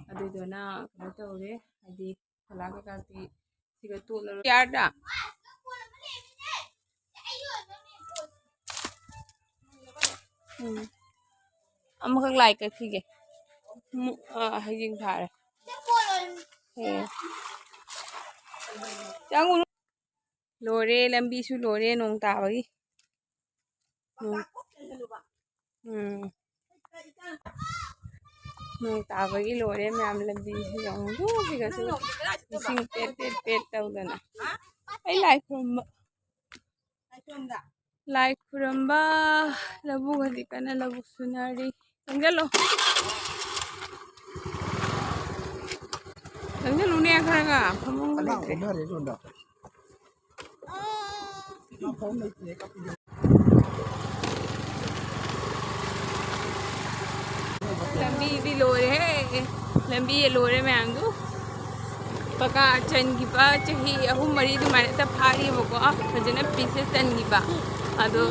ꯑꯗꯨꯗꯨꯅ ꯀꯩꯅꯣ ꯇꯧꯔꯦ ꯍꯥꯏꯗꯤ ꯐꯂꯥ ꯀꯩꯀꯥꯗꯤ ꯁꯤꯒ ꯇꯣꯠꯂꯔꯣꯏ ꯌꯥꯔꯗ ꯑꯃꯈꯛ ꯂꯥꯏꯛ ꯀꯛꯈꯤꯒꯦ ꯍꯌꯦꯡ ꯊꯥꯔꯦ ꯆꯪꯉꯨ ꯂꯣꯏꯔꯦ ꯂꯝꯕꯤꯁꯨ ꯂꯣꯏꯔꯦ ꯅꯣꯡ ꯇꯥꯕꯒꯤ ꯅꯣꯡ ꯇꯥꯕꯒꯤ ꯂꯣꯏꯔꯦ ꯃꯌꯥꯝ ꯂꯝꯕꯤꯁꯨ ꯌꯦꯡꯉꯨ ꯁꯤꯒꯁꯨ ꯏꯁꯤꯡ ꯄꯦꯠ ꯄꯦꯠ ꯄꯦꯠ ꯇꯧꯗꯅ ꯑꯩ ꯂꯥꯏ ꯈꯨꯔꯨꯝꯕ ꯂꯥꯏ ꯈꯨꯔꯨꯝꯕ ꯂꯧꯕꯨꯛ ꯍꯧꯖꯤꯛ ꯀꯟꯅ ꯂꯧꯕꯨꯛ ꯁꯨꯅꯔꯤ ꯆꯪꯁꯤꯜꯂꯣ ꯆꯪꯁꯤꯜꯂꯨꯅꯦ ꯈꯔꯒ ꯐꯃꯨꯡꯒ ꯂꯩꯇ꯭ꯔꯦ ꯂꯝꯕꯤꯗꯤ ꯂꯣꯏꯔꯦꯍꯦ ꯂꯝꯕꯤ ꯂꯣꯏꯔꯦ ꯃꯌꯥꯝꯗꯨ ꯄꯀꯥ ꯆꯟꯈꯤꯕ ꯆꯍꯤ 3-4 ꯑꯗꯨꯃꯥꯏꯅ ꯐꯥꯔꯤꯕꯀꯣ ꯐꯖꯅ ꯄꯤꯁꯦ ꯆꯟꯈꯤꯕ ꯑꯗꯣ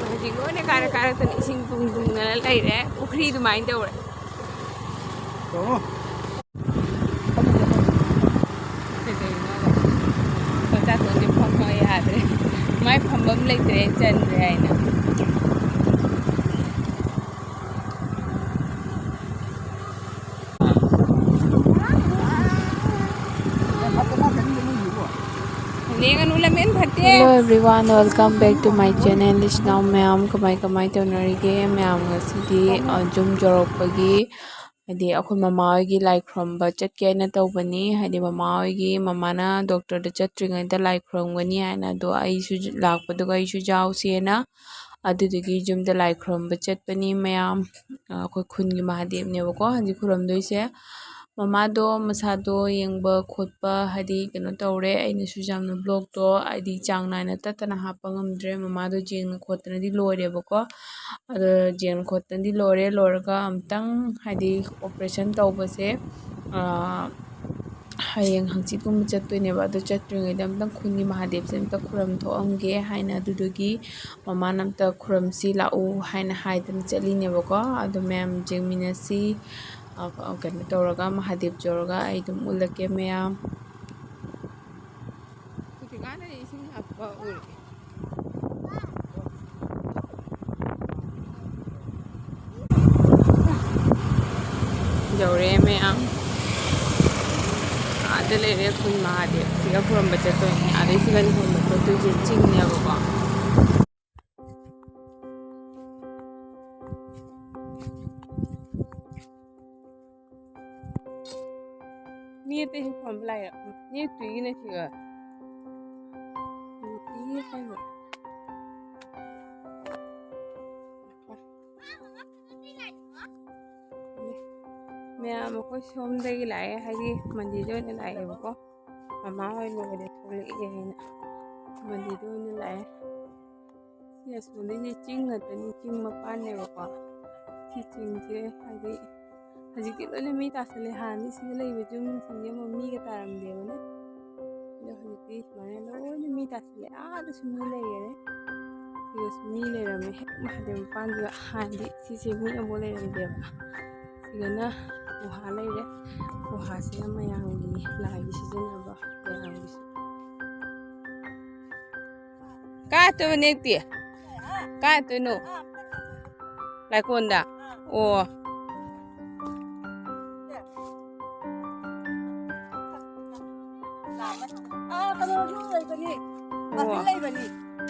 ꯍꯧꯖꯤꯛ ꯂꯣꯏꯅ ꯀꯥꯔꯛꯇꯅ ꯏꯁꯤꯡ ꯇꯨꯡꯗꯨꯅ ꯂꯩꯔꯦ ꯄꯨꯈ꯭ꯔꯤ ꯑꯗꯨꯃꯥꯏꯅ ꯇꯧꯔꯦ ꯆꯥꯊꯣꯛꯁꯦ ꯐꯝꯃ ꯌꯥꯗ꯭ꯔꯦ ꯃꯥꯏ ꯐꯝꯐꯝ ꯂꯩꯇ꯭ꯔꯦ ꯆꯟꯗ꯭ꯔꯦ ꯍꯥꯏꯅ Hello everyone, welcome back to my channel. It's now Mayam kamay taunarige Mayam ngasidi jum jorokpagi hadi akhoi mama hoigi lai khurumba chatke na tawbani hadi mama hoigi mamana doctor da chatringai da lai khurumgani haina do aisu lakpaduga aisu jawsena adudagi jum da lai khurumba chatpani Mayam akhoi khungi mahadep nebako hadi khurumdoise mama do masado yengba khotpa hadi keno tawre aina su jamna blog to id chang naina tatana hapa ngamdre mama do jeng khotna di lore bako ado jeng khotna di lore lorga amtang hadi operation tawbase hayeng hangchit kum chattoine ba ado chatringai da amtang khungi mahadep se amta khuram thoamge haina adudugi mama namta khuramsi lau haina haidana chatline bako ado ma'am jengminasi kena tawraga mahadep jorga ai dum ulake Mayam kutigana ising happa uri jawre Mayam ada lere khun mahadep siga khuramba chattoine ade siga ni khuramba chattoine chingnya bako ni te khuramba lai ni tuigina siga ni khayo Mayam akhoi somdagi lae hadi mandido ne lae bako mama hoi logade thole haina mandido ne lae yes munde ching ngatani ching mapan ne bako si ching je hadi hadi ke lone mi tasale hani si lai bejum singe mami ga taram devane jo hadi mane lone mi tasale ada sumi lai gare yes mi lai rame mahade mapan ga handi si se mi amole ram deva sigana uha laire uha sina mayangi lagi sijanaba mayangi ka to nekti ka to no lai konda o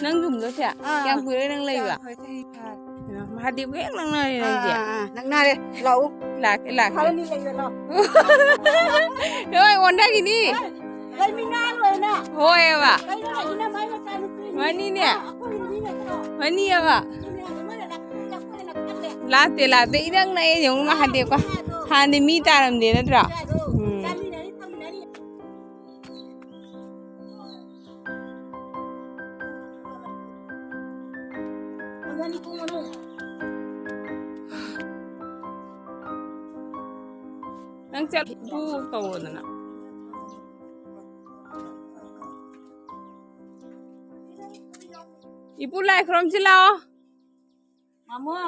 nang dum do sia yang pure nang lai ba mahadi ko yang nang nari nang dia nang nari lau lak kalau ni lai lo oi onda gini lai mingan lo na hoy ba kai na ina mai ma kan mani ne aku ini na ko mani ba late idang na e yung mahadi ko hani mi taram de na tra nang chat bu tawona na Ibu lai khrom chilao. Mama.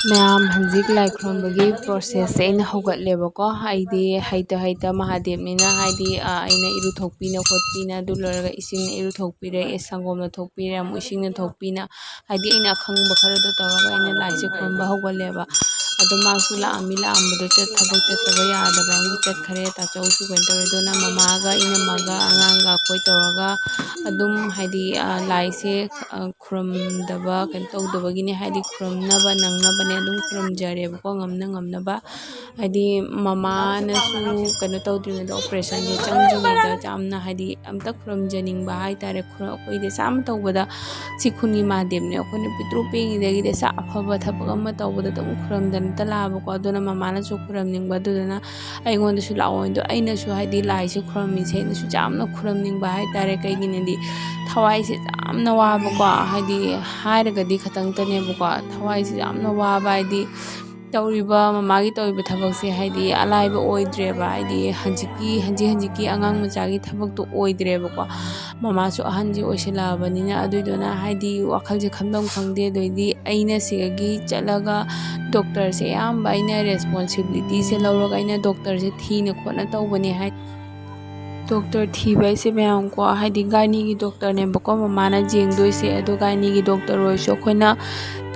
ꯃꯌꯥꯝ ꯍꯧꯖꯤꯛ ꯂꯥꯏ ꯈꯨꯔꯨꯝꯕꯒꯤ ꯄ꯭ꯔꯣꯁꯦꯁꯁꯦ ꯑꯩꯅ ꯍꯧꯒꯠꯂꯦꯕꯀꯣ ꯑꯩꯗꯤ ꯍꯩꯇ ꯃꯍꯥꯗꯦꯕꯅꯤꯅ ꯍꯥꯏꯗꯤ ꯑꯩꯅ ꯏꯔꯨꯊꯣꯛꯄꯤꯅ ꯈꯣꯠꯄꯤꯅ ꯑꯗꯨ ꯂꯣꯏꯔꯒ ꯏꯁꯤꯡꯅ ꯏꯔꯨꯊꯣꯛꯄꯤꯔꯦ ꯁꯪꯒꯣꯝꯅ ꯊꯣꯛꯄꯤꯔꯦ ꯑꯃꯨꯛ ꯏꯁꯤꯡꯅ ꯊꯣꯛꯄꯤꯅ ꯍꯥꯏꯗꯤ ꯑꯩꯅ ꯑꯈꯪꯕ ꯈꯔꯗꯣ ꯇꯧꯔꯒ ꯑꯩꯅ ꯂꯥꯏꯁꯦ ꯈꯨꯔꯨꯝꯕ ꯍꯧꯒꯠꯂꯦꯕ ꯑꯗꯣ ꯃꯥꯁꯨ ꯂꯥꯛꯑꯝꯕꯗꯣ ꯊꯕꯛ ꯆꯠꯇꯕ ꯌꯥꯗꯕ ꯑꯃꯒꯤ ꯆꯠꯈ꯭ꯔꯦ ꯇꯥꯆꯧꯁꯨ ꯀꯩꯅꯣ ꯇꯧꯔꯦ ꯑꯗꯨꯅ ꯃꯃꯥꯒ ꯏꯅꯝꯃꯒ ꯑꯉꯥꯡꯒ ꯑꯩꯈꯣꯏ ꯇꯧꯔꯒ ꯑꯗꯨꯝ ꯍꯥꯏꯗꯤ ꯂꯥꯏꯁꯦ ꯈꯨꯔꯨꯝꯗꯕ ꯀꯩꯅꯣ ꯇꯧꯗꯕꯒꯤꯅꯦ ꯍꯥꯏꯗꯤ ꯈꯨꯔꯨꯝꯅꯕ ꯅꯪꯅꯕꯅꯦ ꯑꯗꯨꯝ ꯈꯨꯔꯨꯝꯖꯔꯦꯕꯀꯣ ꯉꯝꯅꯕ ꯍꯥꯏꯗꯤ ꯃꯃꯥꯅꯁꯨ ꯀꯩꯅꯣ ꯇꯧꯗ꯭ꯔꯤꯉꯩꯗ ꯑꯣꯄꯔꯦꯁꯟꯁꯦ ꯆꯪꯗ꯭ꯔꯤꯉꯩꯗ ꯌꯥꯝꯅ ꯍꯥꯏꯗꯤ ꯑꯝꯇ ꯈꯨꯔꯨꯝꯖꯅꯤꯡꯕ ꯍꯥꯏꯇꯥꯔꯦ ꯑꯩꯈꯣꯏꯗꯤ ꯆꯥꯝꯃ ꯇꯧꯕꯗ ꯁꯤ ꯈꯨꯟꯒꯤ ꯃꯍꯥꯗꯦꯕꯅꯦ ꯑꯩꯈꯣꯏꯅ ꯄꯤꯇ꯭ꯔꯨ ꯄꯤꯛꯏꯉꯩꯗꯒꯤꯗꯤ ꯑꯐꯕ ꯊꯕꯛ ꯑꯃ ꯇꯧꯕꯗ ꯑꯗꯨꯝ ꯈꯨꯔꯨꯝꯗꯅꯇ ꯂꯥꯛꯑꯕꯀꯣ ꯑꯗꯨꯅ ꯃꯃꯥꯅꯁꯨ ꯈꯨꯔꯨꯝꯅꯤꯡꯕ ꯑꯗꯨꯗꯨꯅ ꯑꯩꯉꯣꯟꯗꯁꯨ ꯂꯥꯛꯑꯣ ꯑꯗꯣ ꯑꯩꯅꯁꯨ ꯍꯥꯏꯗꯤ ꯂꯥꯏꯁꯦ ꯈꯨꯔꯨꯝꯃꯤꯁꯦ ꯑꯩꯅꯁꯨ ꯌꯥꯝꯅ ꯈꯨꯔꯨꯝꯅꯤꯡꯕ ꯍꯥꯏꯇꯥꯔꯦ ꯀꯩꯒꯤꯅꯣꯗꯤ ꯊꯋꯥꯏꯁꯦ ꯌꯥꯝꯅ ꯋꯥꯕꯀꯣ ꯍꯥꯏꯗꯤ ꯍꯥꯏꯔꯒꯗꯤ ꯈꯇꯪꯇꯅꯦꯕꯀꯣ ꯊꯋꯥꯏꯁꯦ ꯌꯥꯝꯅ ꯋꯥꯕ ꯍꯥꯏꯗꯤ ꯇꯧꯔꯤꯕ ꯃꯃꯥꯒꯤ ꯇꯧꯔꯤꯕ ꯊꯕꯛꯁꯦ ꯍꯥꯏꯗꯤ ꯑꯂꯥꯏꯕ ꯑꯣꯏꯗ꯭ꯔꯦꯕ ꯍꯥꯏꯗꯤ ꯍꯧꯖꯤꯛꯀꯤ ꯑꯉꯥꯡ ꯃꯆꯥꯒꯤ ꯊꯕꯛꯇꯣ ꯑꯣꯏꯗ꯭ꯔꯦꯕꯀꯣ ꯃꯃꯥꯁꯨ ꯑꯍꯟꯁꯦ ꯑꯣꯏꯁꯤꯜꯂꯛꯑꯕꯅꯤꯅ ꯑꯗꯨꯏꯗꯨꯅ ꯍꯥꯏꯗꯤ ꯋꯥꯈꯜꯁꯦ ꯈꯟꯐꯝ ꯈꯪꯗꯦ ꯑꯗꯩꯗꯤ ꯑꯩꯅ ꯁꯤꯗꯒꯤ ꯆꯠꯂꯒ ꯗꯣꯛꯇꯔꯁꯦ ꯑꯌꯥꯝꯕ ꯑꯩꯅ ꯔꯦꯁꯄꯣꯟꯁꯤꯕꯤꯂꯤꯇꯤꯁꯦ ꯂꯧꯔꯒ ꯑꯩꯅ ꯗꯣꯛꯇꯔꯁꯦ ꯊꯤꯅ ꯈꯣꯠꯅ ꯇꯧꯕꯅꯦ ꯗꯣꯛꯇꯔ ꯊꯤꯕ ꯍꯥꯏꯁꯦ ꯃꯌꯥꯝꯀꯣ ꯍꯥꯏꯗꯤ ꯒꯥꯏꯅꯤꯒꯤ ꯗꯣꯛꯇꯔꯅꯦꯕꯀꯣ ꯃꯃꯥꯅ ꯌꯦꯡꯗꯣꯏꯁꯦ ꯑꯗꯣ ꯒꯥꯏꯅꯤꯒꯤ ꯗꯣꯛꯇꯔ ꯑꯣꯏꯔꯁꯨ ꯑꯩꯈꯣꯏꯅ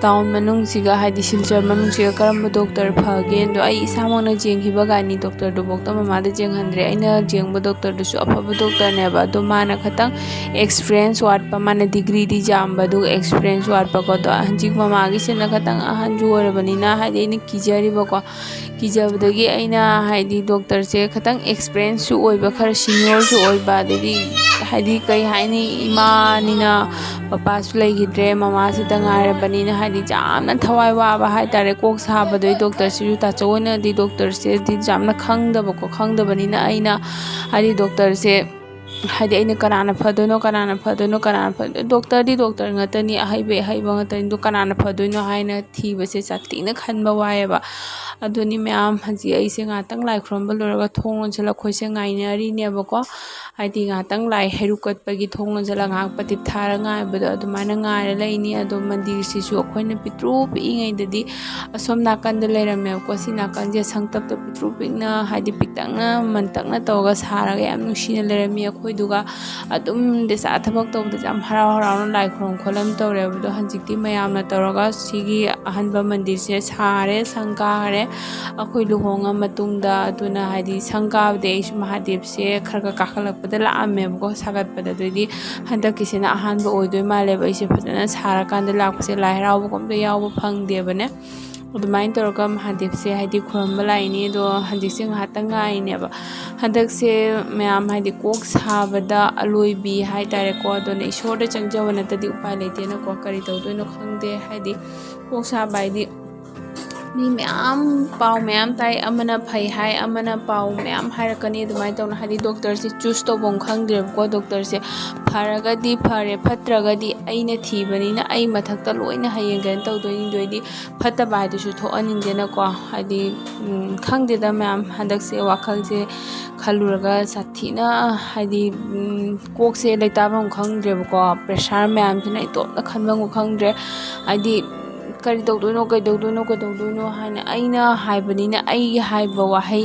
ꯇꯥꯎꯟ ꯃꯅꯨꯡꯁꯤꯒ ꯍꯥꯏꯗꯤ ꯁꯤꯜꯆꯔ ꯃꯅꯨꯡꯁꯤꯒ ꯀꯔꯝꯕ ꯗꯣꯛꯇꯔ ꯐꯒꯦ ꯑꯗꯣ ꯑꯩ ꯏꯁꯥꯃꯛꯅ ꯌꯦꯡꯈꯤꯕ ꯒꯥꯏꯅꯤ ꯗꯣꯛꯇꯔꯗꯨꯐꯥꯎꯗ ꯃꯃꯥꯗ ꯌꯦꯡꯍꯟꯗ꯭ꯔꯦ ꯑꯩꯅ ꯌꯦꯡꯕ ꯗꯣꯛꯇꯔꯗꯨꯁꯨ ꯑꯐꯕ ꯗꯣꯛꯇꯔꯅꯦꯕ ꯑꯗꯣ ꯃꯥꯅ ꯈꯤꯇꯪ ꯑꯦꯛꯁꯄꯤꯔꯤꯌꯦꯟꯁ ꯋꯥꯠꯄ ꯃꯥꯅ ꯗꯤꯒ꯭ꯔꯤꯗꯤ ꯌꯥꯝꯕ ꯑꯗꯨꯒ ꯑꯦꯛꯁꯄꯤꯔꯤꯌꯦꯟꯁ ꯋꯥꯠꯄꯀꯣ ꯑꯗꯣ ꯍꯧꯖꯤꯛ ꯃꯃꯥꯒꯤꯁꯤꯅ ꯈꯤꯇꯪ ꯑꯍꯟꯁꯨ ꯑꯣꯏꯔꯕꯅꯤꯅ ꯍꯥꯏꯗꯤ ꯑꯩꯅ ꯀꯤꯖꯔꯤꯕꯀꯣ ꯀꯤꯖꯕꯗꯒꯤ ꯑꯩꯅ ꯍꯥꯏꯗꯤ ꯗꯣꯛꯇꯔꯁꯦ ꯈꯤꯇꯪ ꯑꯦꯛꯁꯄꯤꯔꯤꯌꯦꯟꯁꯁꯨ ꯑꯣꯏꯕ ꯈꯔ ꯁꯤꯅꯤꯌꯔꯁꯨ ꯑꯣꯏꯕ ꯑꯗꯩꯗꯤ ꯍꯥꯏꯗꯤ ꯀꯩ ꯍꯥꯏꯅꯤ ꯏꯃꯥꯅꯤꯅ ꯄꯄꯥꯁꯨ ꯂꯩꯈꯤꯗ꯭ꯔꯦ ꯃꯃꯥꯁꯤꯗ ꯉꯥꯏꯔꯕꯅꯤꯅ ꯍꯥꯏꯗꯤ ꯌꯥꯝꯅ ꯊꯋꯥꯏ ꯋꯥꯕ ꯍꯥꯏꯇꯥꯔꯦ ꯀꯣꯛ ꯁꯥꯕꯗꯣ ꯗꯣꯛꯇꯔꯁꯤꯁꯨ ꯇꯥꯆꯧ ꯑꯣꯏꯅꯗꯤ ꯗꯣꯛꯇꯔꯁꯦꯗꯤ ꯌꯥꯝꯅ ꯈꯪꯗꯕꯅꯤꯅ ꯑꯩꯅ ꯍꯥꯏꯗꯤ ꯗꯣꯛꯇꯔꯁꯦ ꯍꯥꯏꯗꯤ ꯑꯩꯅ ꯀꯅꯥꯅ ꯐꯗꯣꯏꯅꯣ ꯗꯣꯛꯇꯔꯗꯤ ꯗꯣꯛꯇꯔ ꯉꯥꯛꯇꯅꯤ ꯑꯍꯩꯕ ꯉꯥꯛꯇꯅꯤ ꯑꯗꯣ ꯀꯅꯥꯅ ꯐꯗꯣꯏꯅꯣ ꯍꯥꯏꯅ ꯊꯤꯕꯁꯦ ꯁꯥꯊꯤꯅ ꯈꯟꯕ ꯋꯥꯏꯑꯦꯕ ꯑꯗꯨꯅꯤ ꯃꯌꯥꯝ ꯍꯧꯖꯤꯛ ꯑꯩꯁꯦ ꯉꯥꯛꯇꯪ ꯂꯥꯏ ꯈꯨꯔꯨꯝꯕ ꯂꯣꯏꯔꯒ ꯊꯣꯡ ꯂꯣꯟꯁꯤꯜꯂ ꯑꯩꯈꯣꯏꯁꯦ ꯉꯥꯏꯅꯔꯤꯅꯦꯕꯀꯣ ꯍꯥꯏꯗꯤ ꯉꯥꯛꯇꯪ ꯂꯥꯏ ꯍꯩꯔꯨꯛ ꯀꯠꯄꯒꯤ ꯊꯣꯡ ꯂꯣꯟꯁꯤꯜꯂ ꯉꯥꯏꯍꯥꯛ ꯄꯇꯤꯞ ꯊꯥꯔ ꯉꯥꯏꯕꯗꯣ ꯑꯗꯨꯃꯥꯏꯅ ꯉꯥꯏꯔ ꯂꯩꯅꯤ ꯑꯗꯣ ꯃꯟꯗꯤꯔꯁꯤꯁꯨ ꯑꯩꯈꯣꯏꯅ ꯄꯤꯛꯇ꯭ꯔꯨ ꯄꯤꯛꯏꯉꯩꯗꯗꯤ ꯑꯁꯣꯝ ꯅꯥꯀꯟꯗ ꯂꯩꯔꯝꯃꯦꯕꯀꯣ ꯁꯤ ꯅꯥꯀꯟꯁꯦ ꯁꯪꯇꯞꯇ ꯄꯤꯛꯇ꯭ꯔꯨ ꯄꯤꯛꯅ ꯍꯥꯏꯗꯤ ꯄꯤꯛꯇꯛꯅ ꯃꯟꯇꯛꯅ ꯇꯧꯔꯒ ꯁꯥꯔꯒ ꯌꯥꯝ ꯅꯨꯡꯁꯤꯅ ꯂꯩꯔꯝꯃꯤ ꯑꯩꯈꯣꯏꯗꯨꯒ ꯑꯗꯨꯝ ꯗꯦꯆꯥ ꯊꯕꯛ ꯇꯧꯕꯗ ꯌꯥꯝ ꯍꯔꯥꯎꯅ ꯂꯥꯏ ꯈꯨꯔꯨꯝ ꯈꯣꯠꯂꯝ ꯇꯧꯔꯦꯕ ꯑꯗꯣ ꯍꯧꯖꯤꯛꯇꯤ ꯃꯌꯥꯝꯅ ꯇꯧꯔꯒ ꯁꯤꯒꯤ ꯑꯍꯟꯕ ꯃꯟꯗꯤꯔꯁꯦ ꯁꯥꯔꯦ ꯁꯪ ꯀꯥꯈꯔꯦ ꯑꯩꯈꯣꯏ ꯂꯨꯍꯣꯡꯉ ꯃꯇꯨꯡꯗ ꯑꯗꯨꯅ ꯍꯥꯏꯗꯤ ꯁꯪ ꯀꯥꯕꯗꯤ ꯑꯩꯁꯨ ꯃꯍꯥꯗꯦꯕꯁꯦ ꯈꯔ ꯀꯥꯈꯠꯂꯛꯄꯗ ꯂꯥꯛꯑꯝꯃꯦꯕꯀꯣ ꯁꯥꯒꯠꯄꯗ ꯑꯗꯨꯗꯤ ꯍꯟꯗꯛꯀꯤꯁꯤꯅ ꯑꯍꯥꯟꯕ ꯑꯣꯏꯗꯣꯏ ꯃꯥꯜꯂꯦꯕ ꯑꯩꯁꯦ ꯐꯖꯅ ꯁꯥꯔꯀꯥꯟꯗ ꯂꯥꯛꯄꯁꯦ ꯂꯥꯏ ꯍꯔꯥꯎꯕꯒꯨꯝꯇ ꯌꯥꯎꯕ ꯐꯪꯗꯦꯕꯅꯦ ꯑꯗꯨꯃꯥꯏꯅ ꯇꯧꯔꯒ ꯃꯍꯥꯗꯦꯕꯁꯦ ꯍꯥꯏꯗꯤ ꯈꯨꯔꯨꯝꯕ ꯂꯥꯛꯏꯅꯤ ꯑꯗꯣ ꯍꯧꯖꯤꯛꯁꯦ ꯉꯥꯏꯍꯥꯛꯇꯪ ꯉꯥꯏꯅꯦꯕ ꯍꯟꯗꯛꯁꯦ ꯃꯌꯥꯝ ꯍꯥꯏꯗꯤ ꯀꯣꯛ ꯁꯥꯕꯗ ꯑꯂꯣꯏꯕꯤ ꯍꯥꯏꯇꯥꯔꯦꯀꯣ ꯑꯗꯨꯅ ꯏꯁꯣꯔꯗ ꯆꯪꯖꯕ ꯅꯠꯇꯗꯤ ꯎꯄꯥꯏ ꯂꯩꯇꯦꯅꯀꯣ ꯀꯔꯤ ꯇꯧꯗꯣꯏꯅꯣ ꯈꯪꯗꯦ ꯍꯥꯏꯗꯤ ꯀꯣꯛ ꯁꯥꯕ ꯍꯥꯏꯗꯤ ꯃꯤ ꯃꯌꯥꯝ ꯄꯥꯎ ꯃꯌꯥꯝ ताई अमना फै हाय अमना पाउ मैम हायरकनी अदुमाय तौना हादी डॉक्टर से चूज तौबम खंगद्रेबको डॉक्टर से फरगदी फरे फत्रगदी अइना थीबनिना अइ मथक्ता लोइना हयें गन तौदोइनि दोइदि फत्तबा हायदुसु थोअनिंदेनाको हादी खंगदेदा मैम हदक से वाखल से खलुरगा साथीना हादी कोक से लेताबम खंगद्रेबको प्रेशर मैम सिना इतोपना खनबम खंगद्रे हादी करी तौदोइनो हाइना अइना हाइबनिना अइ हाइबा वाहै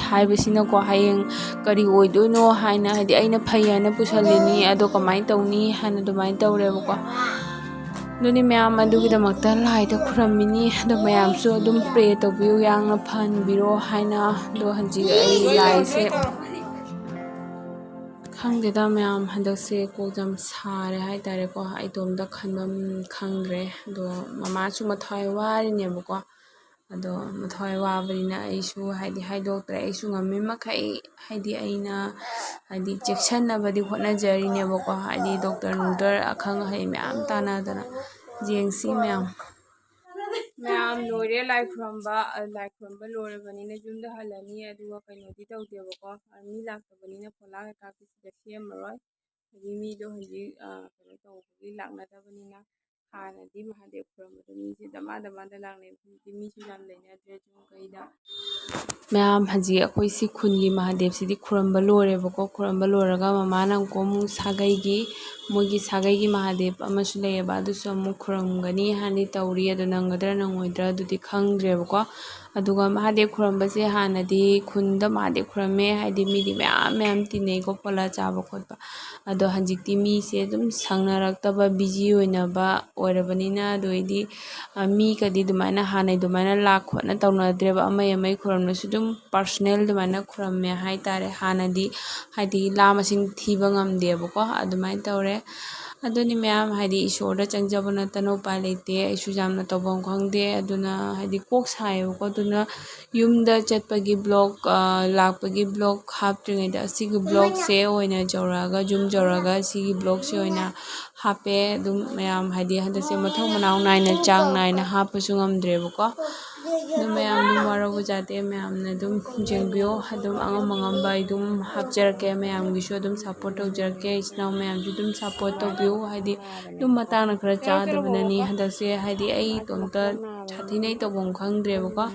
हाइबसिनाको हायें करी ओइदोइनो हाइना हाइदि अइना फै हाइना पुसलिनी अदो कमाइ तौनी हाइना दुमाइ तौरेबको ꯑꯗꯨꯅꯤ ꯃꯌꯥꯝ ꯑꯗꯨꯒꯤꯗꯃꯛꯇ ꯂꯥꯏꯗ ꯈꯨꯔꯝꯃꯤꯅꯤ ꯑꯗꯣ ꯃꯌꯥꯝꯁꯨ ꯑꯗꯨꯝ ꯄ꯭ꯔꯦ ꯇꯧꯕꯤꯌꯨ ꯌꯥꯝꯅ ꯐꯍꯟꯕꯤꯔꯣ ꯍꯥꯏꯅ ꯑꯗꯣ ꯍꯧꯖꯤꯛ ꯑꯩ ꯂꯥꯏꯁꯦ ꯈꯪꯗꯦꯗ ꯃꯌꯥꯝ ꯍꯟꯗꯛꯁꯦ ꯀꯣꯛ ꯌꯥꯝ ꯁꯥꯔꯦ ꯍꯥꯏꯇꯥꯔꯦꯀꯣ ꯑꯩ ꯏꯇꯣꯝꯇ ꯈꯟꯐꯝ ꯈꯪꯗ꯭ꯔꯦ ꯑꯗꯣ ꯃꯃꯥꯁꯨ ꯃꯊ꯭ꯋꯥꯏ ꯋꯥꯔꯤꯅꯦꯕꯀꯣ ꯑꯗꯣ ꯃꯊ꯭ꯋꯥꯏ ꯋꯥꯕꯅꯤꯅ ꯑꯩꯁꯨ ꯍꯥꯏꯗꯤ ꯍꯥꯏꯗꯣꯛꯇ꯭ꯔꯦ ꯑꯩꯁꯨ ꯉꯝꯃꯤ ꯃꯈꯩ ꯍꯥꯏꯗꯤ ꯑꯩꯅ ꯍꯥꯏꯗꯤ ꯆꯦꯛꯁꯤꯟꯅꯕꯗꯤ ꯍꯣꯠꯅꯖꯔꯤꯅꯦꯕꯀꯣ ꯍꯥꯏꯗꯤ ꯗꯣꯛꯇꯔ ꯅꯨꯡꯇꯔ ꯑꯈꯪ ꯑꯍꯩ ꯃꯌꯥꯝ ꯇꯥꯟꯅꯗꯅ ꯌꯦꯡꯁꯤ ꯃꯌꯥꯝ ꯂꯣꯏꯔꯦ ꯂꯥꯏ ꯈꯨꯔꯝꯕ ꯂꯥꯏ ꯈꯨꯔꯝꯕ ꯂꯣꯏꯔꯕꯅꯤꯅ ꯌꯨꯝꯗ ꯍꯜꯂꯅꯤ ꯑꯗꯨꯒ ꯀꯩꯅꯣꯗꯤ ꯇꯧꯗꯦꯕꯀꯣ ꯃꯤ ꯂꯥꯛꯇꯕꯅꯤꯅ ꯐꯣꯂꯥ ꯀꯩꯀꯥ ꯁꯤꯗ ꯁꯦꯝꯃꯔꯣꯏ ꯍꯥꯏꯗꯤ ꯃꯤꯗꯣ ꯍꯧꯖꯤꯛ ꯀꯩꯅꯣ ꯇꯧꯕꯒꯤ ꯂꯥꯛꯅꯗꯕꯅꯤꯅ ꯍꯥꯟꯅꯗꯤ ꯃꯍꯥꯗꯦꯕ ꯈꯨꯔꯝꯕꯗ ꯃꯤꯁꯦ ꯗꯃꯥꯗ ꯂꯥꯛꯅꯩ ꯍꯧꯖꯤꯛꯇꯤ ꯃꯤꯁꯨ ꯌꯥꯝ ꯂꯩꯅꯗ꯭ꯔꯦ ꯀꯩꯗ ꯃꯌꯥꯝ ꯍꯧꯖꯤꯛ ꯑꯩꯈꯣꯏ ꯁꯤ ꯈꯨꯟꯒꯤ ꯃꯍꯥꯗꯦꯕꯁꯤꯗꯤ ꯈꯨꯔꯝꯕ ꯂꯣꯏꯔꯦꯕꯀꯣ ꯈꯨꯔꯝꯕ ꯂꯣꯏꯔꯒ ꯃꯃꯥꯅ ꯑꯃꯨꯛ ꯁꯥꯒꯩꯒꯤ ꯃꯣꯏꯒꯤ ꯁꯥꯒꯩꯒꯤ ꯃꯍꯥꯗꯦꯕ ꯑꯃꯁꯨ ꯂꯩꯌꯦꯕ ꯑꯗꯨꯁꯨ ꯑꯃꯨꯛ ꯈꯨꯔꯝꯒꯅꯤ ꯍꯥꯏꯅ ꯇꯧꯔꯤ ꯑꯗꯨ ꯅꯪꯒꯗ꯭ꯔꯥ ꯅꯪꯉꯣꯏꯗ꯭ꯔꯥ ꯑꯗꯨꯗꯤ ꯈꯪꯗ꯭ꯔꯦꯕꯀꯣ ꯑꯗꯨꯒ ꯃꯍꯥꯗꯦꯕ ꯈꯨꯔꯝꯕꯁꯦ ꯍꯥꯟꯅꯗꯤ ꯈꯨꯟꯗ ꯃꯍꯥꯗꯦꯕ ꯈꯨꯔꯝꯃꯦ ꯍꯥꯏꯗꯤ ꯃꯤꯗꯤ ꯃꯌꯥꯝ ꯇꯤꯟꯅꯩꯀꯣ ꯄꯣꯂꯥ ꯆꯥꯕ ꯈꯣꯠꯄ ꯑꯗꯣ ꯍꯧꯖꯤꯛꯇꯤ ꯃꯤꯁꯦ ꯑꯗꯨꯝ ꯁꯪꯅꯔꯛꯇꯕ ꯕꯤꯖꯤ ꯑꯣꯏꯅꯕ ꯑꯣꯏꯔꯕꯅꯤꯅ ꯑꯗꯨꯗꯩꯗꯤ ꯃꯤꯒꯗꯤ ꯑꯗꯨꯃꯥꯏꯅ ꯍꯥꯟꯅꯩ ꯑꯗꯨꯃꯥꯏꯅ ꯂꯥꯛ ꯈꯣꯠꯅ ꯇꯧꯅꯗ꯭ꯔꯦꯕ ꯑꯃꯩ ꯈꯨꯔꯝꯂꯁꯨ ꯑꯗꯨꯝ ꯄꯥꯔꯁꯣꯅꯦꯜ ꯑꯗꯨꯃꯥꯏꯅ ꯈꯨꯔꯝꯃꯦ ꯍꯥꯏꯇꯥꯔꯦ ꯍꯥꯟꯅꯗꯤ ꯍꯥꯏꯗꯤ ꯂꯥ ꯃꯁꯤꯡ ꯊꯤꯕ ꯉꯝꯗꯦꯕꯀꯣ ꯑꯗꯨꯃꯥꯏꯅ ꯇꯧꯔꯦ ꯑꯗꯨꯅꯤ ꯃꯌꯥꯝ ꯍꯥꯏꯗꯤ ꯏꯁꯣꯔꯗ ꯆꯪꯖꯕ ꯅꯠꯇꯅ ꯎꯄꯥꯏ ꯂꯩꯇꯦ ꯑꯩꯁꯨ ꯌꯥꯝꯅ ꯇꯧꯐꯝ ꯈꯪꯗꯦ ꯑꯗꯨꯅ ꯍꯥꯏꯗꯤ ꯀꯣꯛ ꯁꯥꯏꯌꯦꯕꯀꯣ ꯑꯗꯨꯅ ꯌꯨꯝꯗ ꯆꯠꯄꯒꯤ ꯕ꯭ꯂꯣꯛ ꯂꯥꯛꯄꯒꯤ ꯕ꯭ꯂꯣꯛ ꯍꯥꯞꯇ꯭ꯔꯤꯉꯩꯗ ꯑꯁꯤꯒꯤ ꯕ꯭ꯂꯣꯛꯁꯦ ꯑꯣꯏꯅ ꯌꯧꯔꯛꯑꯒ ꯌꯨꯝ ꯌꯧꯔꯛꯑꯒ ꯁꯤꯒꯤ ꯕ꯭ꯂꯣꯛꯁꯦ ꯑꯣꯏꯅ ꯍꯥꯞꯄꯦ ꯑꯗꯨꯝ ꯃꯌꯥꯝ ꯍꯥꯏꯗꯤ ꯍꯟꯗꯛꯁꯦ ꯃꯊꯧ ꯃꯅꯥꯎ ꯅꯥꯏꯅ ꯆꯥꯡ ナꯏꯅ ꯍꯥꯞꯄꯁꯨ ꯉꯝꯗ꯭ꯔꯦꯕꯀꯣ ꯑꯗꯨ ꯃꯌꯥꯝ ꯑꯗꯨꯝ ꯋꯥꯔꯧꯕ ꯖꯥꯗꯦ ꯃꯌꯥꯝꯅ ꯑꯗꯨꯝ ꯌꯦꯡꯕꯤꯌꯣ ꯑꯗꯨꯝ ꯑꯉꯝꯕ ꯑꯩ ꯑꯗꯨꯝ ꯍꯥꯞꯆꯔꯛꯀꯦ ꯃꯌꯥꯝꯒꯤꯁꯨ ꯑꯗꯨꯝ ꯁꯞꯄꯣꯔꯠ ꯇꯧꯖꯔꯛꯀꯦ ꯏꯆꯤꯜ ꯏꯅꯥꯎ ꯃꯌꯥꯝꯁꯨ ꯑꯗꯨꯝ ꯁꯞꯄꯣꯔꯠ ꯇꯧꯕꯤꯌꯨ ꯍꯥꯏꯗꯤ ꯑꯗꯨꯝ ꯃꯇꯥꯡꯅ ꯈꯔ ꯆꯥꯗꯕꯅꯅꯤ ꯍꯟꯗꯛꯁꯦ ꯍꯥꯏꯗꯤ ꯑꯩ ꯏꯇꯣꯝꯇ ꯁꯥꯊꯤꯅꯩ ꯇꯧꯐꯝ ꯈꯪꯗ꯭ꯔꯦꯕꯀꯣ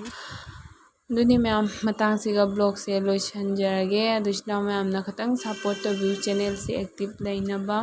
ꯑꯗꯨꯅꯤ ꯃꯌꯥꯝ ꯃꯇꯥꯡꯁꯤꯒ ꯕ꯭ꯂꯣꯛꯁꯦ ꯂꯣꯏꯁꯤꯟꯖꯔꯒꯦ ꯑꯗꯨ ꯏꯆꯤꯜ ꯏꯅꯥꯎ ꯃꯌꯥꯝꯅ ꯈꯤꯇꯪ ꯁꯞꯄꯣꯔꯠ ꯇꯧꯕꯤꯌꯨ ꯆꯦꯅꯦꯜꯁꯦ ꯑꯦꯛꯇꯤꯞ ꯂꯩꯅꯕ